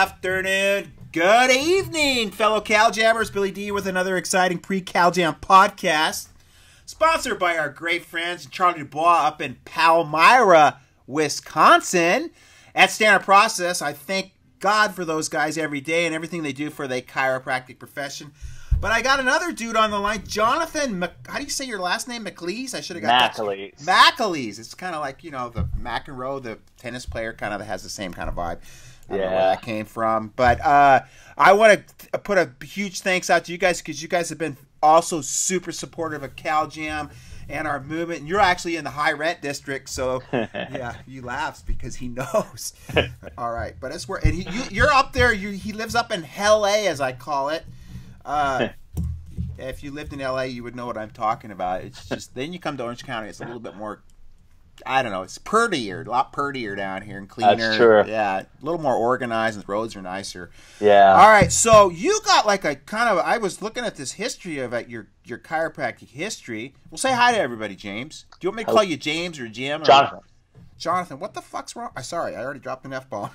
afternoon, good evening, fellow Cal Jammers. Billy D with another exciting pre-Cal Jam podcast, sponsored by our great friends Charlie Dubois up in Palmyra, Wisconsin. At Standard Process, I thank God for those guys every day and everything they do for the chiropractic profession. But I got another dude on the line, Jonathan. How do you say your last name? McAlees? I should have got McAlees. that. McAlees. It's kind of like, you know, the McEnroe, the tennis player, kind of has the same kind of vibe. I don't know where that came from. But I want to put a huge thanks out to you guys because you guys have been also super supportive of Cal Jam and our movement. And you're actually in the high rent district, so yeah, he laughs because he knows. All right, but it's where and you're up there. He lives up in L.A., as I call it. If you lived in LA, you would know what I'm talking about. It's just then you come to Orange County, it's a little bit more, I don't know, it's prettier, a lot prettier down here and cleaner. That's true. Yeah, a little more organized and the roads are nicer. Yeah. All right, so you got like a kind of, I was looking at this history of your chiropractic history. Well, say hi to everybody, James. Do you want me to call you James or Jim? Or Jonathan. Jonathan, what the fuck's wrong? Sorry, I already dropped an F-bomb.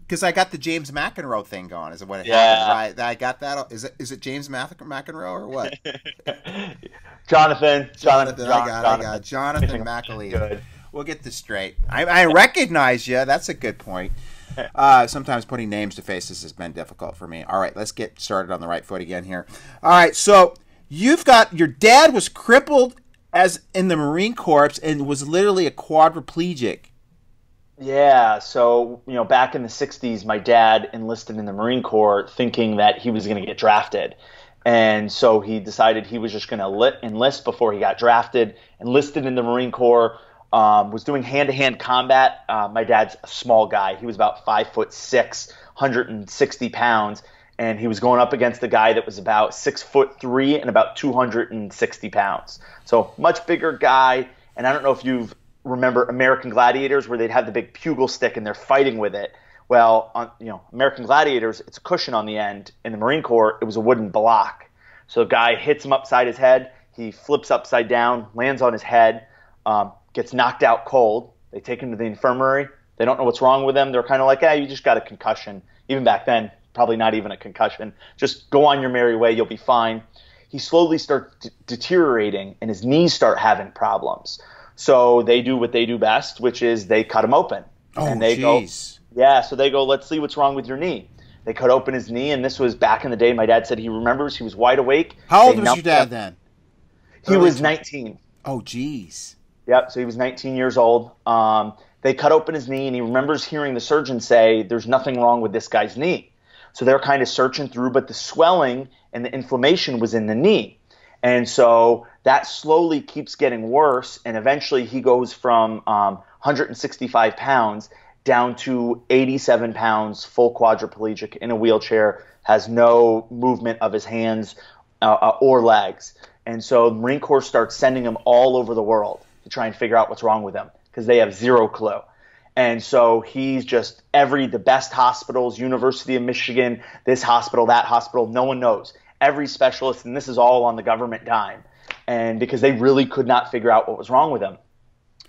Because I got the James McEnroe thing going. Is it what it happens? I got that. Is it James McEnroe or what? Jonathan. I got Jonathan McAlees. Good. We'll get this straight. I recognize you. That's a good point. Sometimes putting names to faces has been difficult for me. All right, let's get started on the right foot again here. All right, so you've got your dad was crippled as in the Marine Corps and was literally a quadriplegic. Yeah, so, back in the 60s, my dad enlisted in the Marine Corps thinking that he was going to get drafted. And so he decided he was just going to enlist before he got drafted, enlisted in the Marine Corps, was doing hand-to-hand combat. My dad's a small guy. He was about 5'6", 160 pounds, and he was going up against a guy that was about 6'3" and about 260 pounds. So much bigger guy, and I don't know if you've remember American Gladiators where they'd have the big pugil stick and they're fighting with it. Well, American Gladiators, it's a cushion on the end. In the Marine Corps, it was a wooden block. So the guy hits him upside his head. He flips upside down, lands on his head, gets knocked out cold. They take him to the infirmary. They don't know what's wrong with him. They're kind of like, you just got a concussion. Even back then, probably not even a concussion. Just go on your merry way. You'll be fine. He slowly starts deteriorating, and his knees start having problems. So they do what they do best, which is they cut him open. And they go, so they go, let's see what's wrong with your knee. They cut open his knee, and this was back in the day. My dad said he remembers. He was wide awake. How old was your dad then? He was 19. Oh, geez. Yep, so he was 19 years old. They cut open his knee, and he remembers hearing the surgeon say, there's nothing wrong with this guy's knee. So they're kind of searching through, but the swelling and the inflammation was in the knee. And so that slowly keeps getting worse, and eventually he goes from 165 pounds down to 87 pounds, full quadriplegic, in a wheelchair, has no movement of his hands or legs. And so the Marine Corps starts sending him all over the world to try and figure out what's wrong with him because they have zero clue. And so he's just the best hospitals, University of Michigan, this hospital, that hospital, no one knows. Every specialist, and this is all on the government dime, and because they really could not figure out what was wrong with him.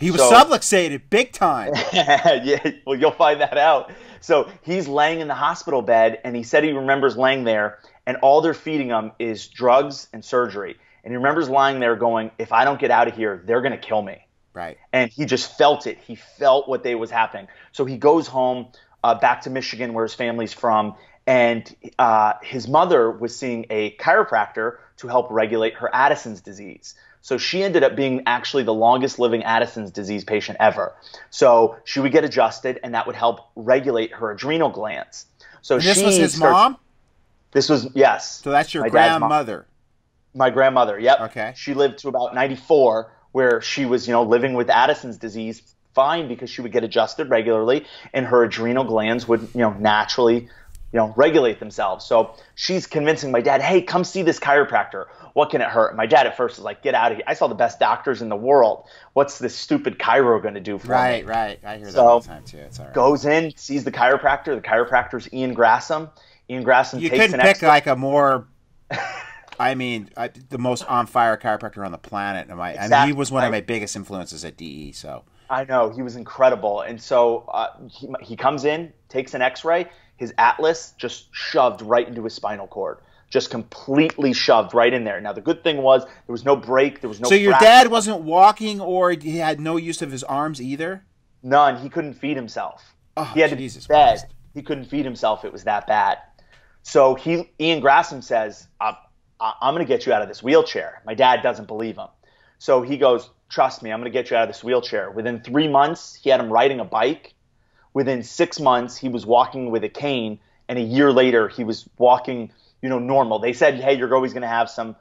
He was subluxated big time. Yeah, well, you'll find that out. So he's laying in the hospital bed, and he said he remembers laying there, and all they're feeding him is drugs and surgery. And he remembers lying there going, if I don't get out of here, they're going to kill me. Right. And he just felt it. He felt what was happening. So he goes home back to Michigan, where his family's from, and his mother was seeing a chiropractor to help regulate her Addison's disease. So she ended up being actually the longest living Addison's disease patient ever. So she would get adjusted, and that would help regulate her adrenal glands. So this was his mom? This was, yes. So that's your grandmother? My grandmother, yep. Okay. She lived to about 94, where she was, living with Addison's disease fine because she would get adjusted regularly, and her adrenal glands would, naturally regulate themselves. So she's convincing my dad, hey, come see this chiropractor. What can it hurt? My dad at first was like, get out of here. I saw the best doctors in the world. What's this stupid chiro going to do for me? Right. I hear that all the time too. It's all right. Goes in, sees the chiropractor. The chiropractor's Ian Grasham. Ian Grasham you takes couldn't pick like a more the most on fire chiropractor on the planet. I mean, he was one of my biggest influences at DE. So I know, he was incredible. And so he comes in, takes an X-ray, his atlas just shoved right into his spinal cord, just completely shoved right in there. Now the good thing was there was no break, there was no. So your dad wasn't walking, or he had no use of his arms either? None. He couldn't feed himself. Oh, he had to Jesus be fed. Christ. He couldn't feed himself. It was that bad. So Ian Grasham says, I'm going to get you out of this wheelchair. My dad doesn't believe him. So he goes, trust me, I'm going to get you out of this wheelchair. Within 3 months, he had him riding a bike. Within 6 months, he was walking with a cane. And a year later, he was walking, normal. They said, hey, you're always going to have some,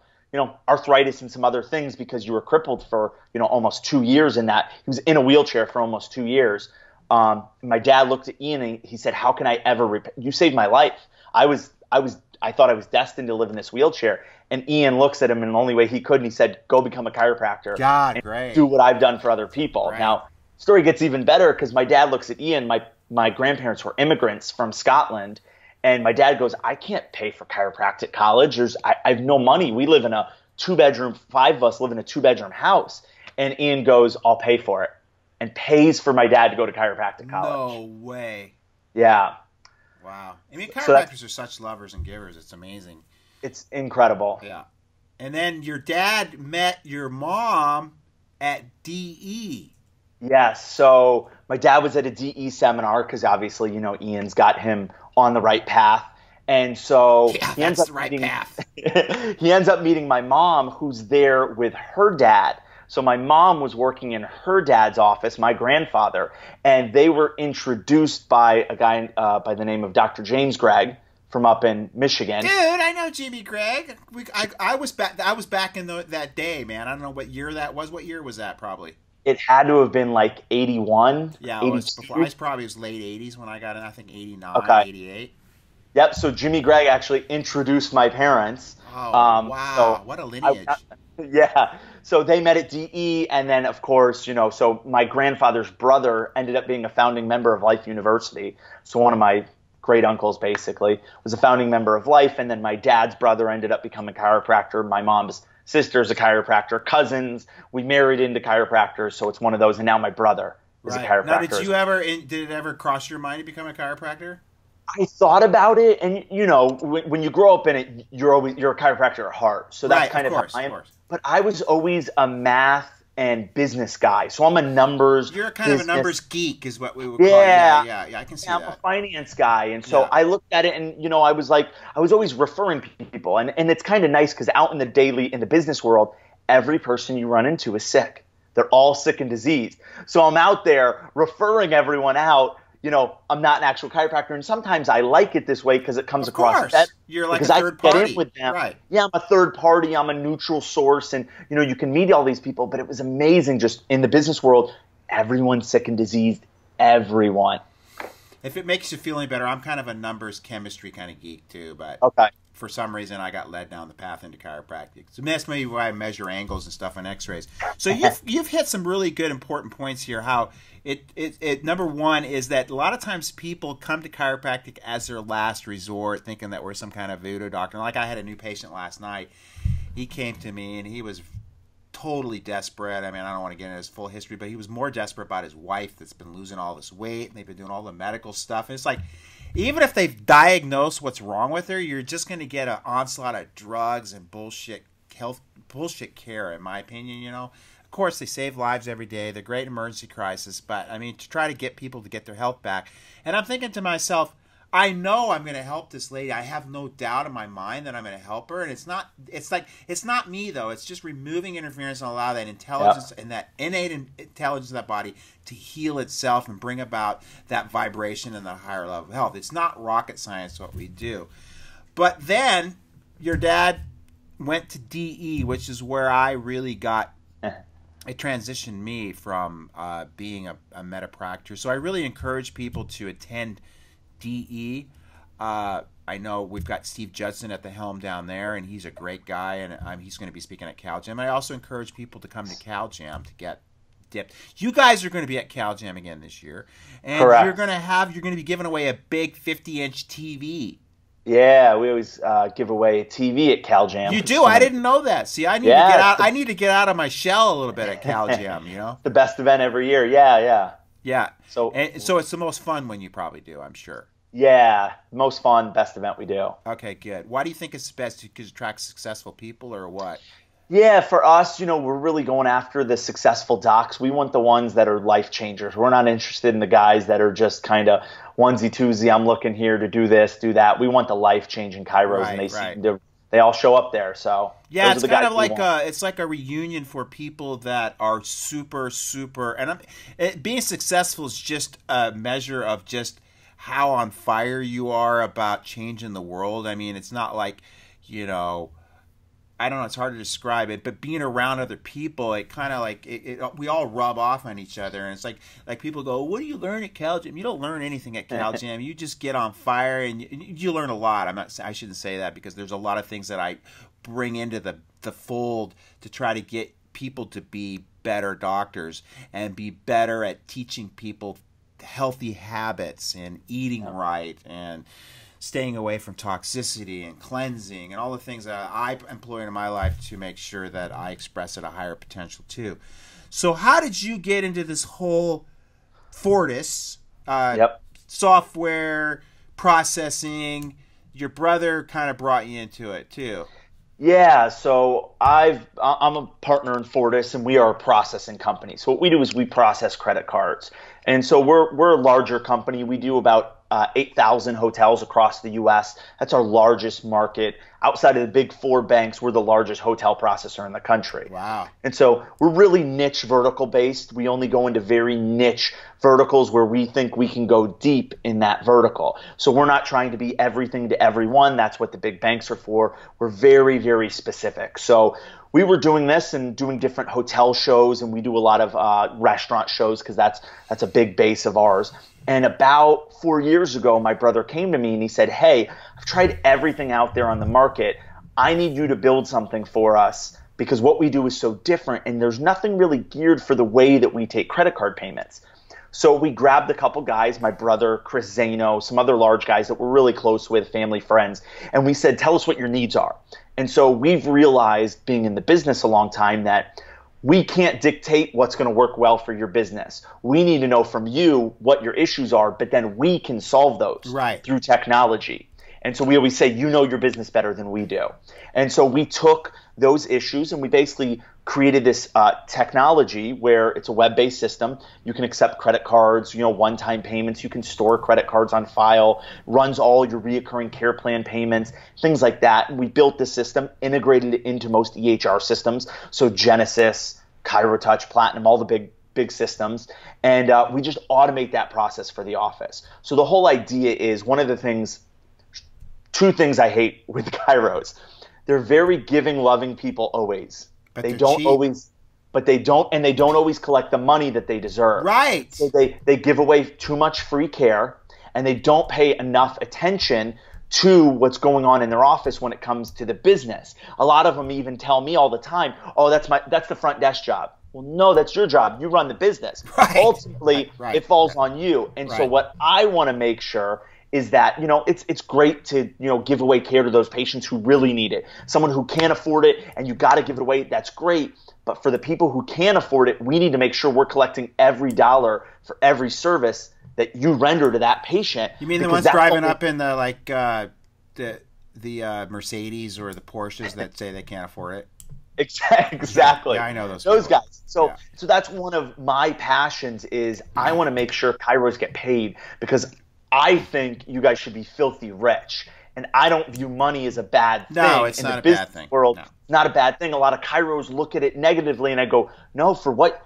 arthritis and some other things because you were crippled for, almost 2 years in that. He was in a wheelchair for almost 2 years. My dad looked at Ian and he said, how can I ever you saved my life. I thought I was destined to live in this wheelchair. And Ian looks at him in the only way he could, and he said, go become a chiropractor. God, and great. do what I've done for other people. Right. Now, story gets even better because my dad looks at Ian. My grandparents were immigrants from Scotland. And my dad goes, I can't pay for chiropractic college. I have no money. We live in a 2-bedroom, 5 of us live in a 2-bedroom house. And Ian goes, I'll pay for it. And pays for my dad to go to chiropractic college. No way. Yeah. Wow. I mean, chiropractors are such lovers and givers. It's amazing. It's incredible. Yeah. And then your dad met your mom at DE. Yes. So my dad was at a DE seminar because obviously, Ian's got him on the right path. And so he ends up he ends up meeting my mom, who's there with her dad. So my mom was working in her dad's office, my grandfather, and they were introduced by a guy by the name of Dr. James Gregg from up in Michigan. Dude, I know Jimmy Gregg. I was back in that day, man. I don't know what year that was. What year was that? Probably. It had to have been like 81. Yeah, it was before. I was probably late 80s when I got in. I think 89, okay. 88. Yep. So Jimmy Gregg actually introduced my parents. Oh, wow! What a lineage. Yeah. So they met at DE, and then, of course, so my grandfather's brother ended up being a founding member of Life University. So one of my great uncles, basically, was a founding member of Life, and then my dad's brother ended up becoming a chiropractor. My mom's sister's a chiropractor. Cousins, we married into chiropractors, so it's one of those. And now my brother is a chiropractor. Now, did it ever cross your mind to become a chiropractor? I thought about it, and when you grow up in it, you're a chiropractor at heart. So that's kind of how I am. But I was always a math and business guy, so I'm a numbers. You're kind of a numbers geek, is what we would call it. Yeah, I can see that. I'm a finance guy, and so I looked at it, and I was always referring people, and it's kind of nice because out in the business world, every person you run into is sick. They're all sick and diseased. So I'm out there referring everyone out. I'm not an actual chiropractor, and sometimes I like it this way because it comes across better. You're like a third party. Get in with them. Right. Yeah, I'm a third party. I'm a neutral source, and you can meet all these people. But it was amazing, just in the business world, everyone's sick and diseased. Everyone. If it makes you feel any better, I'm kind of a numbers chemistry kind of geek too, but for some reason I got led down the path into chiropractic. So that's maybe why I measure angles and stuff on X-rays. So you've hit some really good important points here. How it number one is that a lot of times people come to chiropractic as their last resort, thinking that we're some kind of voodoo doctor. Like I had a new patient last night. He came to me and he was totally desperate. I mean, I don't want to get into his full history, but he was more desperate about his wife that's been losing all this weight, and they've been doing all the medical stuff. And it's like, even if they've diagnosed what's wrong with her, you're just going to get an onslaught of drugs and bullshit care, in my opinion. Of course, they save lives every day. They're great emergency crisis, but I mean, to try to get people to get their health back. And I'm thinking to myself, I know I'm going to help this lady. I have no doubt in my mind that I'm going to help her. And it's not me though. It's just removing interference and allow that intelligence and that innate intelligence of that body to heal itself and bring about that vibration and that higher level of health. It's not rocket science what we do. But then your dad went to DE, which is where I really got it transitioned me from being a meta-practicer. So I really encourage people to attend DE. I know we've got Steve Judson at the helm down there, and he's a great guy, and he's going to be speaking at CalJam. I also encourage people to come to CalJam to get dipped. You guys are going to be at CalJam again this year, and Correct. you're going to be giving away a big 50-inch TV Yeah, we always give away a TV at Cal Jam. You do? I didn't know that. See, I need to get out. I need to get out of my shell a little bit at Cal Jam. You know, the best event every year. Yeah, yeah. Yeah. So it's the most fun one you probably do, I'm sure. Yeah, most fun, best event we do. Okay, good. Why do you think it's best? Because it attracts successful people, or what? Yeah, for us, we're really going after the successful docs. We want the ones that are life changers. We're not interested in the guys that are just kind of onesie twosie. I'm looking here to do this, do that. We want the life changing chiros, and they all show up there. So yeah, it's kind of like it's like a reunion for people that are super, super. And being successful is just a measure of just how on fire you are about changing the world. I mean, it's not like, I don't know, it's hard to describe it, but being around other people, it kind of like we all rub off on each other, and it's like people go, "What do you learn at Cal Jam?" You don't learn anything at Cal Jam. You just get on fire, and you learn a lot. I shouldn't say that, because there's a lot of things that I bring into the fold to try to get people to be better doctors and be better at teaching people healthy habits and eating right and staying away from toxicity and cleansing and all the things that I employ in my life to make sure that I express at a higher potential too. So how did you get into this whole Fortis software processing? Your brother kind of brought you into it too. Yeah, so I'm a partner in Fortis, and we are a processing company. So what we do is we process credit cards. And so we're a larger company. We do about 8,000 hotels across the U.S. That's our largest market. Outside of the big four banks, we're the largest hotel processor in the country. Wow. And so we're really niche vertical based. We only go into very niche verticals where we think we can go deep in that vertical. So we're not trying to be everything to everyone. That's what the big banks are for. We're very, very specific. So we were doing this and doing different hotel shows, and we do a lot of restaurant shows because that's a big base of ours. And about 4 years ago, my brother came to me and he said, "Hey, I've tried everything out there on the market. I need you to build something for us because what we do is so different, and there's nothing really geared for the way that we take credit card payments." So we grabbed a couple guys, my brother, Chris Zano, some other large guys that we're really close with, family, friends, and we said, "Tell us what your needs are." And so we've realized, being in the business a long time, that we can't dictate what's going to work well for your business. We need to know from you what your issues are, but then we can solve those through technology. And so we always say, you know your business better than we do. And so we took those issues and we basically created this technology where it's a web-based system. You can accept credit cards, one-time payments. You can store credit cards on file, runs all your reoccurring care plan payments, things like that. And we built this system, integrated it into most EHR systems. So Genesis, ChiroTouch, Platinum, all the big systems. And we just automate that process for the office. So the whole idea is two things I hate with chiros. They're very giving, loving people always. But they don't cheap. always, but they don't always collect the money that they deserve. Right. So they give away too much free care, and they don't pay enough attention to what's going on in their office when it comes to the business. A lot of them even tell me all the time, "Oh, that's the front desk job." Well, no, that's your job. You run the business. Right. Ultimately, it falls on you. And so what I want to make sure is that, it's great to, give away care to those patients who really need it. Someone who can't afford it and you got to give it away, that's great. But for the people who can afford it, we need to make sure we're collecting every dollar for every service that you render to that patient. You mean the ones driving up in the Mercedes or the Porsches that say they can't afford it? Exactly. Yeah, I know those guys. So that's one of my passions is I want to make sure chiros get paid because I think you guys should be filthy rich. And I don't view money as a bad thing. No, it's not a bad thing. World, not a bad thing. A lot of chiros look at it negatively, and I go, no, for what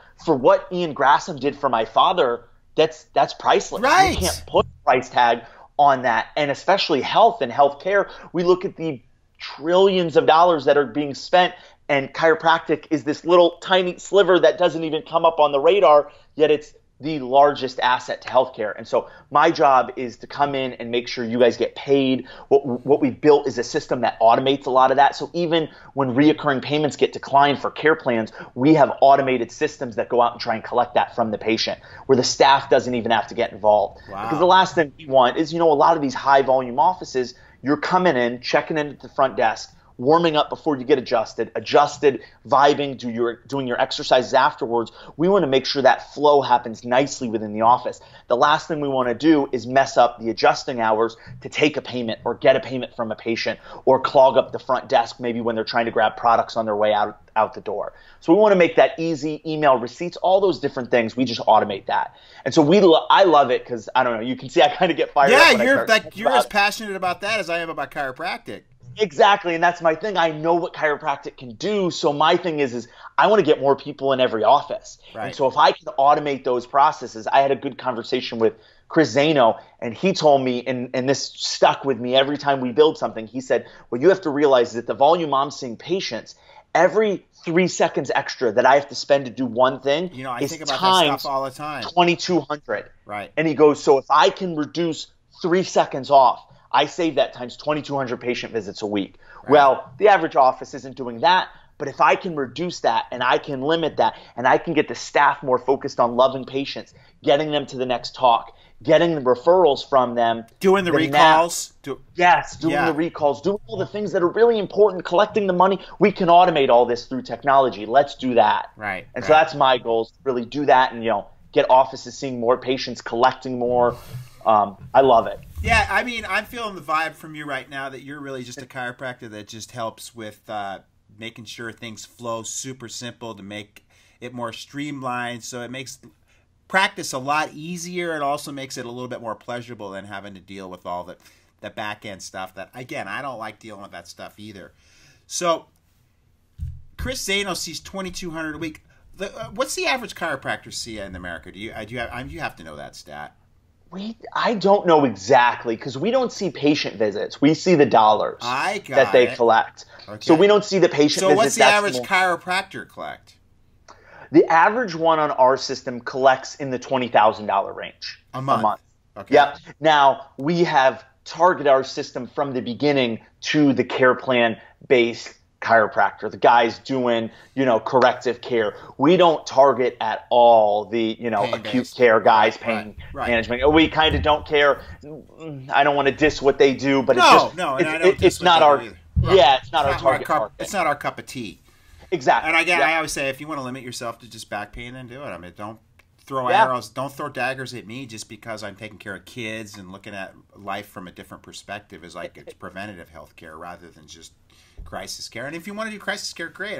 Ian Grasham did for my father, that's priceless. Right. You can't put a price tag on that. And especially health and healthcare, we look at the trillions of dollars that are being spent, and chiropractic is this little tiny sliver that doesn't even come up on the radar, yet it's the largest asset to healthcare. And so my job is to come in and make sure you guys get paid. What we've built is a system that automates a lot of that. So even when reoccurring payments get declined for care plans, we have automated systems that go out and try and collect that from the patient, where the staff doesn't even have to get involved. Wow. Because the last thing we want is, a lot of these high volume offices, you're coming in, checking in at the front desk, warming up before you get adjusted, vibing, doing your exercises afterwards. We want to make sure that flow happens nicely within the office. The last thing we want to do is mess up the adjusting hours to take a payment or get a payment from a patient or clog up the front desk maybe when they're trying to grab products on their way out the door. So we want to make that easy, email receipts, all those different things. We just automate that. And so I love it because, I don't know, you can see I kind of get fired up. Yeah, you're as passionate about that as I am about chiropractic. Exactly, and that's my thing. I know what chiropractic can do, so my thing is I want to get more people in every office. Right. And so if I can automate those processes, I had a good conversation with Chris Zano, and he told me, and this stuck with me every time we build something, he said, what you have to realize is that the volume I'm seeing patients, every 3 seconds extra that I have to spend to do one thing I think about that stuff all the time. 2,200. Right. And he goes, so if I can reduce 3 seconds off, I save that times 2,200 patient visits a week. Right. Well, the average office isn't doing that, but if I can reduce that and I can limit that and I can get the staff more focused on loving patients, getting them to the next talk, getting the referrals from them. Doing the recalls. Doing the recalls, doing all the things that are really important, collecting the money. We can automate all this through technology. Let's do that. Right. And so that's my goal, is to really do that and, get offices seeing more patients, collecting more. I love it. Yeah, I mean, I'm feeling the vibe from you right now that you're really just a chiropractor that just helps with making sure things flow super simple to make it more streamlined. So it makes practice a lot easier. It also makes it a little bit more pleasurable than having to deal with all the back end stuff that, again, I don't like dealing with that stuff either. So Chris Zano sees 2,200 a week. What's the average chiropractor see in America? You have to know that stat. I don't know exactly because we don't see patient visits. We see the dollars that they collect. Okay. So we don't see the patient visits. So what's the average chiropractor collect? The average one on our system collects in the $20,000 range. A month. Okay. Yep. Now, we have targeted our system from the beginning to the care plan based chiropractor, the guys doing, corrective care. We don't target at all the, acute care guys, pain management. We kind of don't care. I don't want to diss what they do, but it's not our target market. It's not our cup of tea. Exactly. And again, I always say, if you want to limit yourself to just back pain, then do it. I mean, don't throw arrows, don't throw daggers at me just because I'm taking care of kids and looking at life from a different perspective as like it's preventative health care rather than just crisis care. And if you want to do crisis care, great.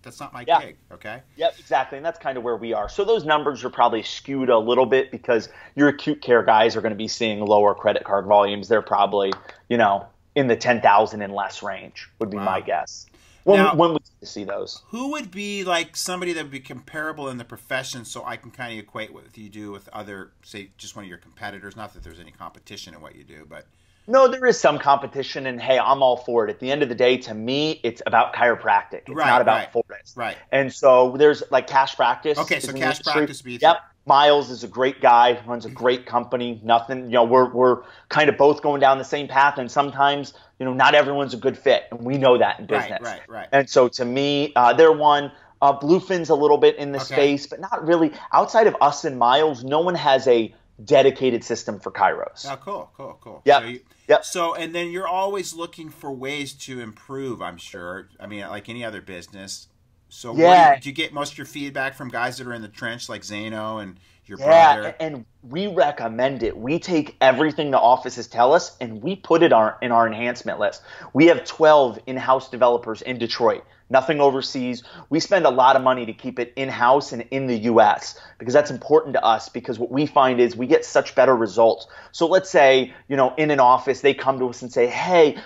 That's not my gig. Okay. Yep, exactly. And that's kind of where we are. So those numbers are probably skewed a little bit because your acute care guys are going to be seeing lower credit card volumes. They're probably, in the 10,000 and less range would be my guess. When we see those. Who would be like somebody that would be comparable in the profession so I can kind of equate what you do with other, say, just one of your competitors? Not that there's any competition in what you do, but... No, there is some competition, and hey, I'm all for it. At the end of the day, to me, it's about chiropractic. It's not about Fortis. Right. And so there's like Cash Practice. Okay, so Cash Practice beats. Yep. Miles is a great guy, runs a great company. Nothing, we're kind of both going down the same path, and sometimes, not everyone's a good fit, and we know that in business. Right. And so to me, they're one. Bluefin's a little bit in the space, but not really. Outside of us and Miles, no one has a dedicated system for chiros. Oh, cool. Yep. So, and then you're always looking for ways to improve, I'm sure. I mean, like any other business. So do you get most of your feedback from guys that are in the trench like Zano and your brother? Yeah, and we recommend it. We take everything the offices tell us and we put it in our enhancement list. We have 12 in-house developers in Detroit, nothing overseas. We spend a lot of money to keep it in-house and in the U.S. because that's important to us because what we find is we get such better results. So let's say, in an office, they come to us and say, hey,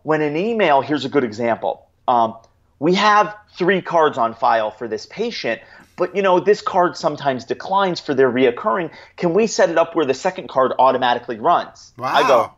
when an email, here's a good example. We have 3 cards on file for this patient, but this card sometimes declines for their reoccurring. Can we set it up where the second card automatically runs? Wow. I go,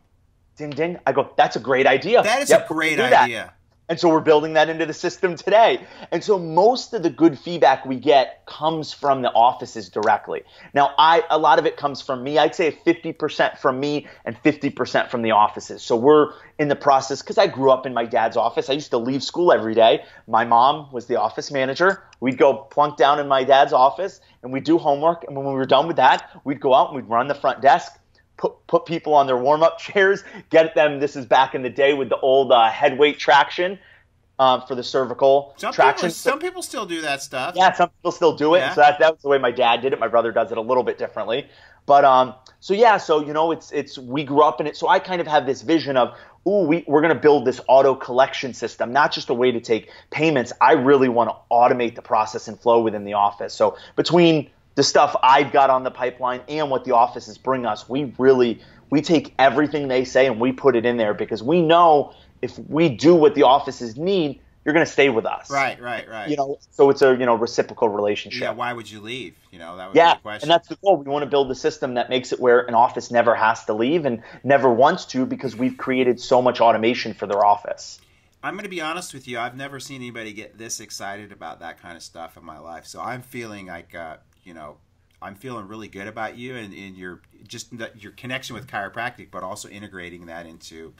ding, ding. I go, that's a great idea. That is a great idea. And so we're building that into the system today. And so most of the good feedback we get comes from the offices directly. Now, a lot of it comes from me. I'd say 50% from me and 50% from the offices. So we're in the process, because I grew up in my dad's office. I used to leave school every day. My mom was the office manager. We'd go plunk down in my dad's office and we'd do homework. And when we were done with that, we'd go out and we'd run the front desk, put people on their warm-up chairs, get them. This is back in the day with the old head weight traction for the cervical traction. Some people still do that stuff. Yeah, some people still do it. Yeah. And so that was the way my dad did it. My brother does it a little bit differently. But so you know, it's we grew up in it. So I kind of have this vision of, we're going to build this auto collection system, not just a way to take payments. I really want to automate the process and flow within the office. So between the stuff I've got on the pipeline and what the offices bring us, we take everything they say and we put it in there, because we know if we do what the offices need, you're going to stay with us. Right. You know, so it's a, you know, reciprocal relationship. Yeah, why would you leave? You know, that would be the question. And that's the goal. We want to build a system that makes it where an office never has to leave and never wants to, because we've created so much automation for their office. I'm going to be honest with you. I've never seen anybody get this excited about that kind of stuff in my life. So I'm feeling like, you know, I'm feeling really good about you and your connection with chiropractic, but also integrating that into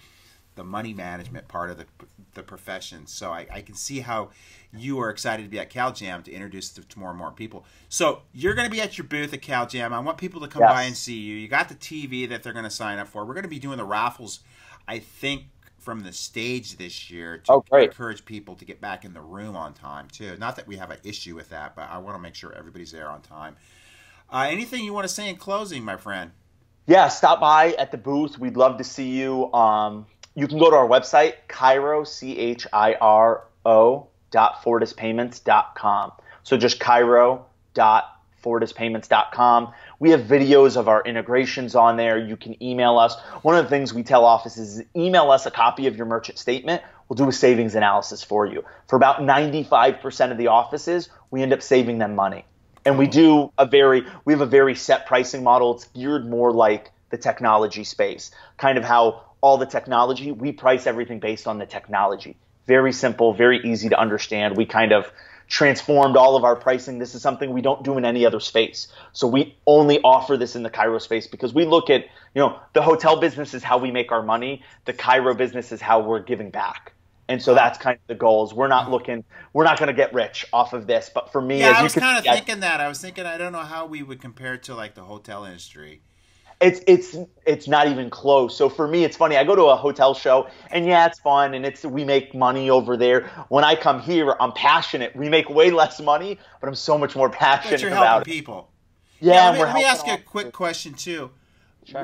the money management part of the profession. So I can see how you are excited to be at CalJam to introduce to more and more people. So you're going to be at your booth at CalJam. I want people to come by and see you. You got the TV that they're going to sign up for. We're going to be doing the raffles, I think, from the stage this year to encourage people to get back in the room on time too. Not that we have an issue with that, but I want to make sure everybody's there on time. Anything you want to say in closing, my friend? Yeah, stop by at the booth. We'd love to see you. You can go to our website, Chiro, chiro.fortispayments.com. So just chiro.fortispayments.com. We have videos of our integrations on there. You can email us. One of the things we tell offices is email us a copy of your merchant statement. We'll do a savings analysis for you. For about 95% of the offices, we end up saving them money. And we have a very set pricing model. It's geared more like the technology space, kind of how all the technology, we price everything based on the technology. Very simple, very easy to understand. We kind of transformed all of our pricing. This is something we don't do in any other space. So we only offer this in the Chiro space because we look at, you know, the hotel business is how we make our money. The Chiro business is how we're giving back. And so that's kind of the goals. We're not going to get rich off of this. But for me, I was kind of thinking that. I was thinking, I don't know how we would compare it to like the hotel industry. It's not even close. So for me, it's funny. I go to a hotel show, and it's fun, and we make money over there. When I come here, I'm passionate. We make way less money, but I'm so much more passionate you're about helping people. Yeah, let me ask you a quick question too. Sure.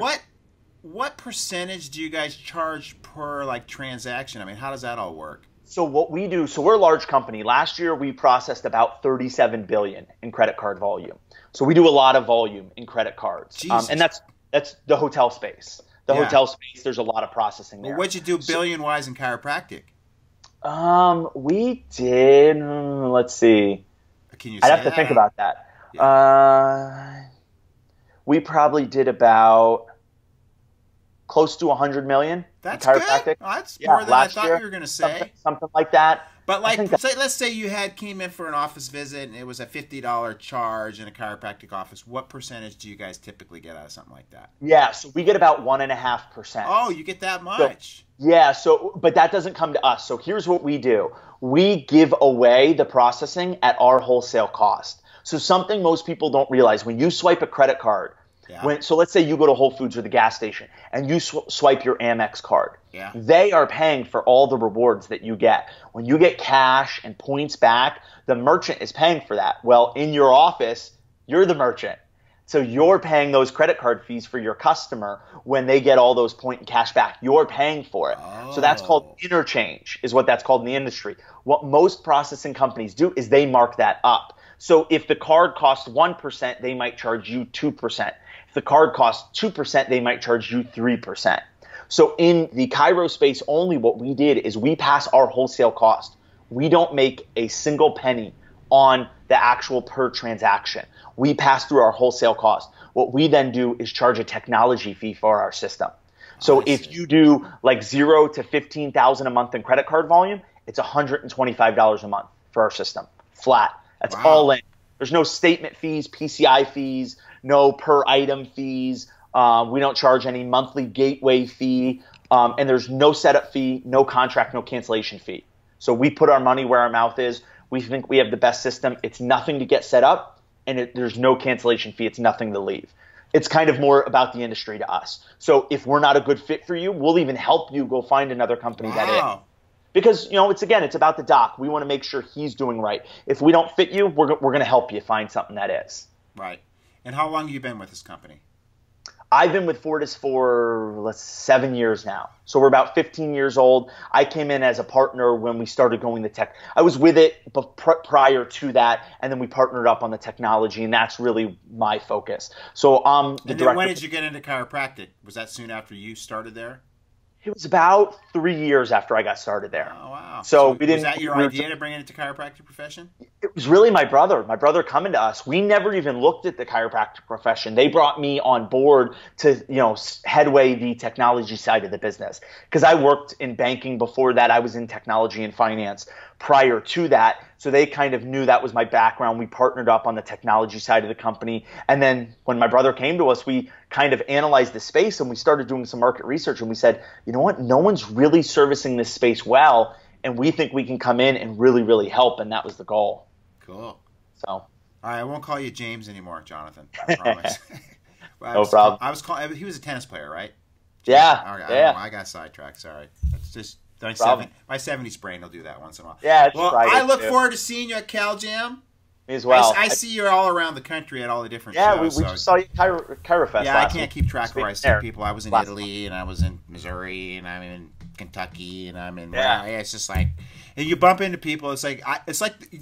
What percentage do you guys charge per like transaction? I mean, how does that all work? So what we do, we're a large company. Last year we processed about 37 billion in credit card volume. So we do a lot of volume in credit cards, and that's the hotel space. Hotel space, there's a lot of processing there. Well, what'd you do billion-wise in chiropractic? We did. Let's see. Can you? I'd have to think about that. Yeah. We probably did about close to 100 million. That's in chiropractic. good. Well, that's more than I thought you were going to say. Something like that. But like, let's say you came in for an office visit and it was a $50 charge in a chiropractic office. What percentage do you guys typically get out of something like that? Yeah, so we get about 1.5%. Oh, you get that much? But that doesn't come to us. So here's what we do. We give away the processing at our wholesale cost. So something most people don't realize, when you swipe a credit card, so let's say you go to Whole Foods or the gas station and you swipe your Amex card. Yeah. They are paying for all the rewards that you get. When you get cash and points back, the merchant is paying for that. Well, in your office, you're the merchant. So you're paying those credit card fees for your customer when they get all those point and cash back. You're paying for it. So that's called interchange, is what that's called in the industry. What most processing companies do is they mark that up. So if the card costs 1%, they might charge you 2%. If the card costs 2%, they might charge you 3%. So in the Chiro space only, what we did is we pass our wholesale cost. We don't make a single penny on the actual per transaction. We pass through our wholesale cost. What we then do is charge a technology fee for our system. So if you do like 0 to 15,000 a month in credit card volume, it's $125 a month for our system, flat. That's all in. There's no statement fees, PCI fees, no per item fees. We don't charge any monthly gateway fee, and there's no setup fee, no contract, no cancellation fee. So we put our money where our mouth is. We think we have the best system. It's nothing to get set up, and there's no cancellation fee. It's nothing to leave. it's kind of more about the industry to us. So if we're not a good fit for you, we'll even help you go find another company that is. Because, it's about the doc. We want to make sure he's doing right. If we don't fit you, we're going to help you find something that is. Right. And how long have you been with this company? I've been with Fortis for 7 years now. So we're about 15 years old. I came in as a partner when we started going the tech. I was with it prior to that, and then we partnered up on the technology, and that's really my focus. So the director. When did you get into chiropractic? Was that soon after you started there? It was about 3 years after I got started there. Oh, wow. So we didn't. Was that your idea to bring it into chiropractic profession? It was really my brother. My brother coming to us. We never even looked at the chiropractic profession. They brought me on board to, headway the technology side of the business. Because I worked in banking before that. I was in technology and finance prior to that. So they kind of knew that was my background. We partnered up on the technology side of the company. And then when my brother came to us, we kind of analyzed the space and we started doing some market research. And we said, you know what? No one's really servicing this space well. And we think we can come in and really, really help. And that was the goal. Cool. So. All right. I won't call you James anymore, Jonathan. I promise. No problem. I was calling. He was a tennis player, right? Yeah. Okay, yeah. I got sidetracked. Sorry. That's just my 70s brain will do that once in a while. Yeah. Well, I look forward to seeing you at Cal Jam. Me as well. I see you all around the country at all the different shows. Yeah, we just saw you at ChiroFest. Yeah, I can't keep track of where I see people. I was in Italy, and I was in Missouri, and I'm in Kentucky, and I'm in. Yeah. It's just like, and you bump into people. It's like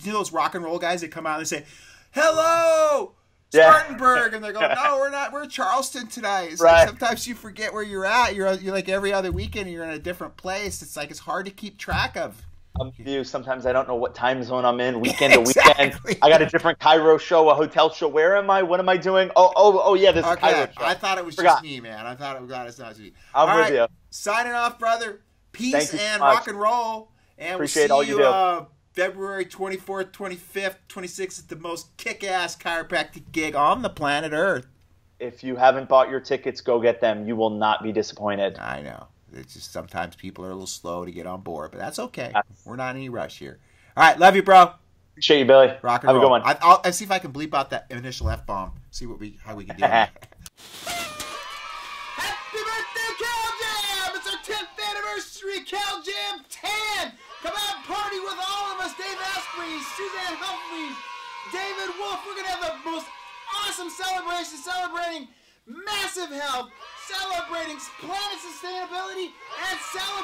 those rock and roll guys that come out and say, "Hello, Spartanburg," and they go, "No, we're not. We're Charleston tonight." It's like sometimes you forget where you're at. You're like every other weekend. You're in a different place. It's like it's hard to keep track of. Sometimes I don't know what time zone I'm in, weekend to weekend. I got a different Cairo show, a hotel show. Where am I? What am I doing? Oh yeah, this is Cairo show. I thought it was just me, man. I thought it's not me. I'm with you. Signing off, brother. Peace and rock and roll. And appreciate we'll see all you do. February 24th, 25th, 26th at the most kick-ass chiropractic gig on the planet Earth. If you haven't bought your tickets, go get them. You will not be disappointed. I know. It's just sometimes people are a little slow to get on board, but that's okay. We're not in any rush here. All right, love you, bro. Appreciate you, Billy. Rock and Have roll. a good one. I'll see if I can bleep out that initial F-bomb. See how we can do it. Happy birthday, Cal Jam! It's our 10th anniversary, Cal Jam 10! Come out and party with all of us. Dave Asprey, Suzanne Humphreys, David Wolf. We're going to have the most awesome celebration celebrating massive health, celebrating planet sustainability, and celebrating